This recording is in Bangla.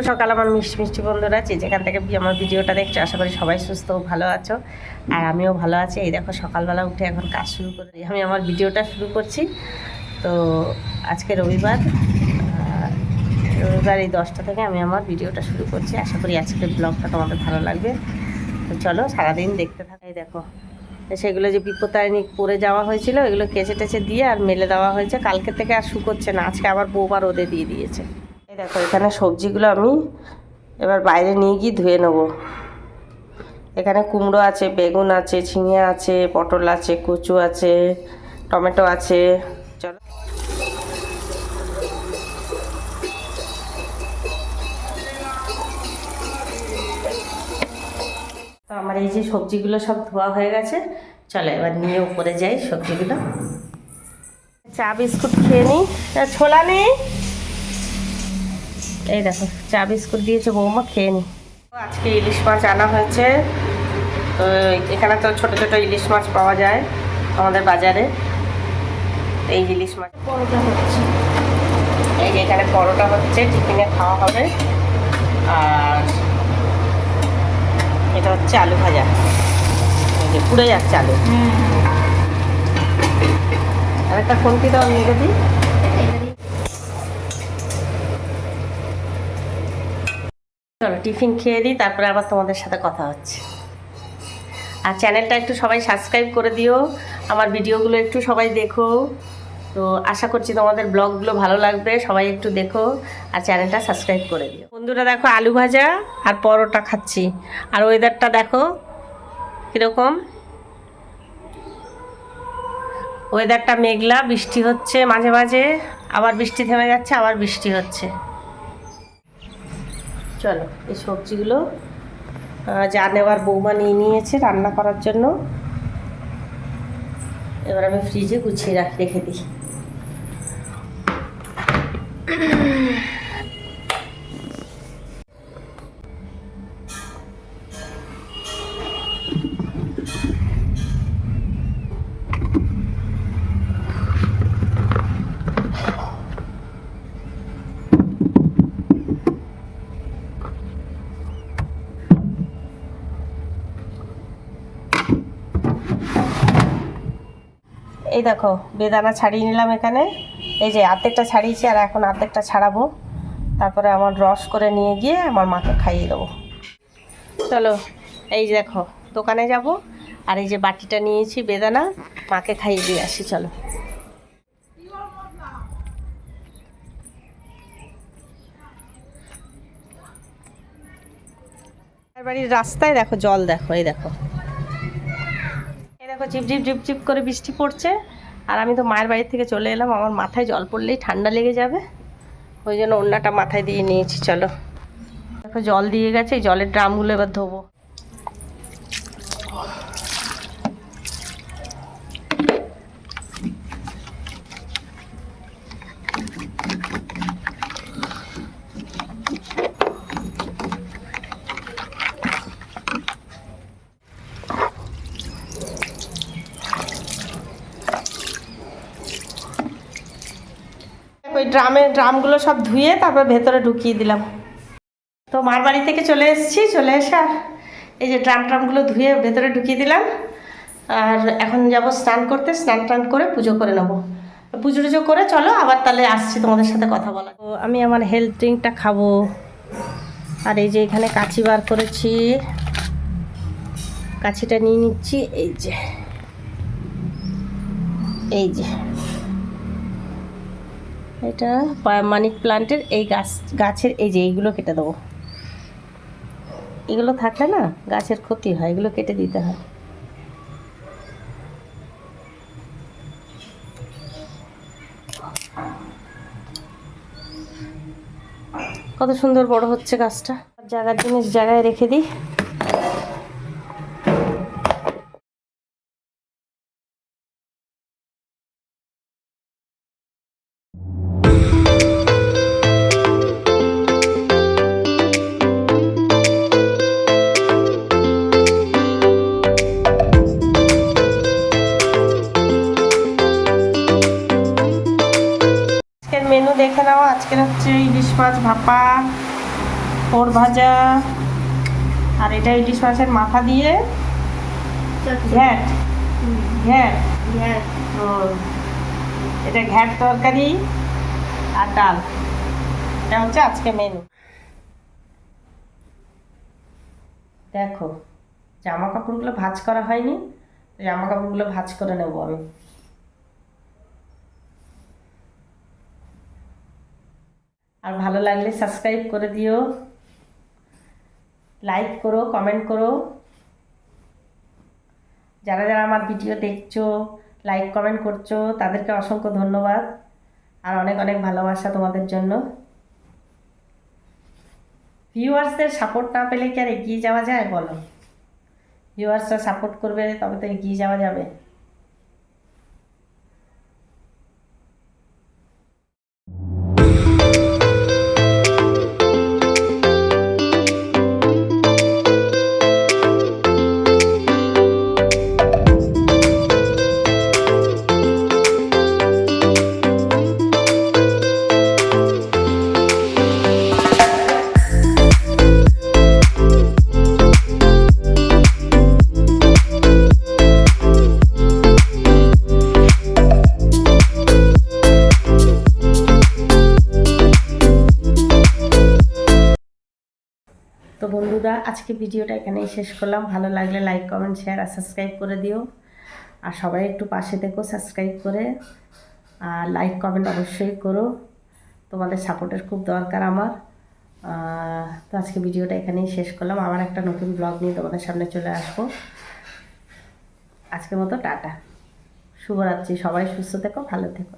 সকাল আমার মিষ্টি মিষ্টি বন্ধুরা, যেখান থেকে আমার ভিডিওটা দেখছো, আশা করি সবাই সুস্থ ও ভালো আছো। আর আমিও ভালো আছি। এই দেখো সকালবেলা উঠে এখন কাজ শুরু করে আমি আমার ভিডিওটা শুরু করছি। তো আজকে রবিবার এই 10টা থেকে আমি আমার ভিডিওটা শুরু করছি। আশা করি আজকের ব্লগটা তোমাদের ভালো লাগবে। তো চলো সারাদিন দেখতে থাকা। এই দেখো সেগুলো যে বিপত্তারিণী পরে যাওয়া হয়েছিল, এগুলো কেচে টেচে দিয়ে আর মেলে দেওয়া হয়েছে। কালকে থেকে আর শুকোচ্ছে না, আজকে আবার বৌমা রোদে দিয়ে দিয়েছে। এই দেখো এখানে সবজিগুলো আমি এবার বাইরে নিয়ে গিয়ে ধুয়ে নেব। এখানে কুমড়ো আছে, বেগুন আছে, ঝিঙে আছে, পটল আছে, কচু আছে, টমেটো আছে। চলো তো আমার এই যে সবজিগুলো সব ধোয়া হয়ে গেছে। চলো এবার নিয়ে উপরে যাই সবজিগুলো। চা বিস্কুট খেয়ে নিই। ছোলা নেই, এই দেখো চা বিস্কুট দিয়েছে বৌমা, খেয়ে নিই। আজকে ইলিশ মাছ আনা হয়েছে। তো এখানে তো ছোট ছোট ইলিশ মাছ পাওয়া যায় আমাদের বাজারে। এই ইলিশ মাছ পরোটা হচ্ছে, এই যে এখানে পরোটা হচ্ছে, টিফিনে খাওয়া হবে। আর এটা হচ্ছে আলু ভাজা, এই যে পুড়ে যাচ্ছে আলু। আর একটা খুন্তি দাও নিয়ে দিই। চলো টিফিন খেয়ে দিই, তারপরে আবার তোমাদের সাথে কথা হচ্ছে। আর চ্যানেলটা একটু সবাই সাবস্ক্রাইব করে দিও, আমার ভিডিওগুলো একটু সবাই দেখো। তো আশা করছি তোমাদের ব্লগগুলো ভালো লাগবে, সবাই একটু দেখো আর চ্যানেলটা সাবস্ক্রাইব করে দিও। বন্ধুরা দেখো আলু ভাজা আর পরোটা খাচ্ছি। আর ওয়েদারটা দেখো কীরকম, ওয়েদারটা মেঘলা, বৃষ্টি হচ্ছে মাঝে মাঝে, আবার বৃষ্টি থেমে যাচ্ছে, আবার বৃষ্টি হচ্ছে। চলো এই সবজিগুলো যা নেওয়ার বৌমা নিয়ে নিয়েছে রান্না করার জন্য, এবার আমি ফ্রিজে গুছিয়ে রেখে দিই। এই দেখো বেদানা ছাড়িয়ে নিলাম এখানে, এই যে অর্ধেকটা ছাড়িয়েছি আর এখন অর্ধেকটা ছাড়াবো। তারপরে আমার রস করে নিয়ে গিয়ে আমার মাকে খাইয়ে দেবো। চলো এই যে দেখো দোকানে যাব, আর এই যে বাটিটা নিয়েছি বেদানা, মাকে খাইয়ে দিয়ে আসি। চলো বাড়ির রাস্তায় দেখো জল, দেখো এই দেখো, এই দেখো ঝিপঝিপ ঝিপঝিপ করে বৃষ্টি পড়ছে। আর আমি তো মায়ের বাড়ি থেকে চলে এলাম, আমার মাথায় জল পড়লেই ঠান্ডা লেগে যাবে, ওই জন্য ওড়নাটা মাথায় দিয়ে নিয়েছি। চলো দেখো জল দিয়ে গেছে, এই জলের ড্রামগুলো এবার ধোবো। ওই ড্রামগুলো সব ধুয়ে তারপর ভেতরে ঢুকিয়ে দিলাম। তো মার বাড়ি থেকে চলে এসেছি, চলে এসে এই যে ট্রামগুলো ধুয়ে ভেতরে ঢুকিয়ে দিলাম। আর এখন যাব স্নান করতে, স্নান টান করে পুজো করে নেবো। পুজো টুজো করে চলো আবার তাহলে আসছি তোমাদের সাথে কথা বলা। তো আমি আমার হেলথ ড্রিঙ্কটা খাবো। আর এই যে এখানে কাঁচি বার করেছি, কাঁচিটা নিয়ে নিচ্ছি। এই যে এই যে এটা মানি প্লান্টের এই গাছের এই যে এইগুলো কেটে দেবো। এগুলো থাকলে না গাছের ক্ষতি হয়, এগুলো কেটে দিতে হয়। কত সুন্দর বড় হচ্ছে গাছটা। জায়গার জিনিস জায়গায় রেখে দিই। মেনু দেখে নাও। আজকের হচ্ছে ইলিশ মাছ ভাপা, পাঁপড় ভাজা, আর এটা ইলিশ মাছের মাথা দিয়ে ঘ্যাট ঘ্যাট ঘ্যাট, এটা ঘ্যাট তরকারি আর ডাল। এটা হচ্ছে আজকে মেনু। দেখো জামা কাপড়গুলো ভাঁজ করা হয়নি, জামা কাপড়গুলো ভাঁজ করে নেবো আমি। আর ভালো লাগলে সাবস্ক্রাইব করে দিও, লাইক করো, কমেন্ট করো। যারা যারা আমার ভিডিও দেখছো, লাইক কমেন্ট করছো, তাদেরকে অসংখ্য ধন্যবাদ আর অনেক অনেক ভালোবাসা তোমাদের জন্য। ভিউয়ার্সদের সাপোর্ট না পেলে কি আর এগিয়ে যাওয়া যায় বলো? ভিউয়ার্সরা সাপোর্ট করবে তবে তো এগিয়ে যাওয়া যাবে। তো বন্ধুরা, আজকে ভিডিওটা এখানেই শেষ করলাম। ভালো লাগলে লাইক কমেন্ট শেয়ার আর সাবস্ক্রাইব করে দিও। আর সবাই একটু পাশে থেকো সাবস্ক্রাইব করে, আর লাইক কমেন্ট অবশ্যই করো, তোমাদের সাপোর্টের খুব দরকার আমার। তো আজকে ভিডিওটা এখানেই শেষ করলাম। আবার একটা নতুন ব্লগ নিয়ে তোমাদের সামনে চলে আসবো। আজকের মতো টাটা, শুভরাত্রি। সবাই সুস্থ থেকো, ভালো থেকো।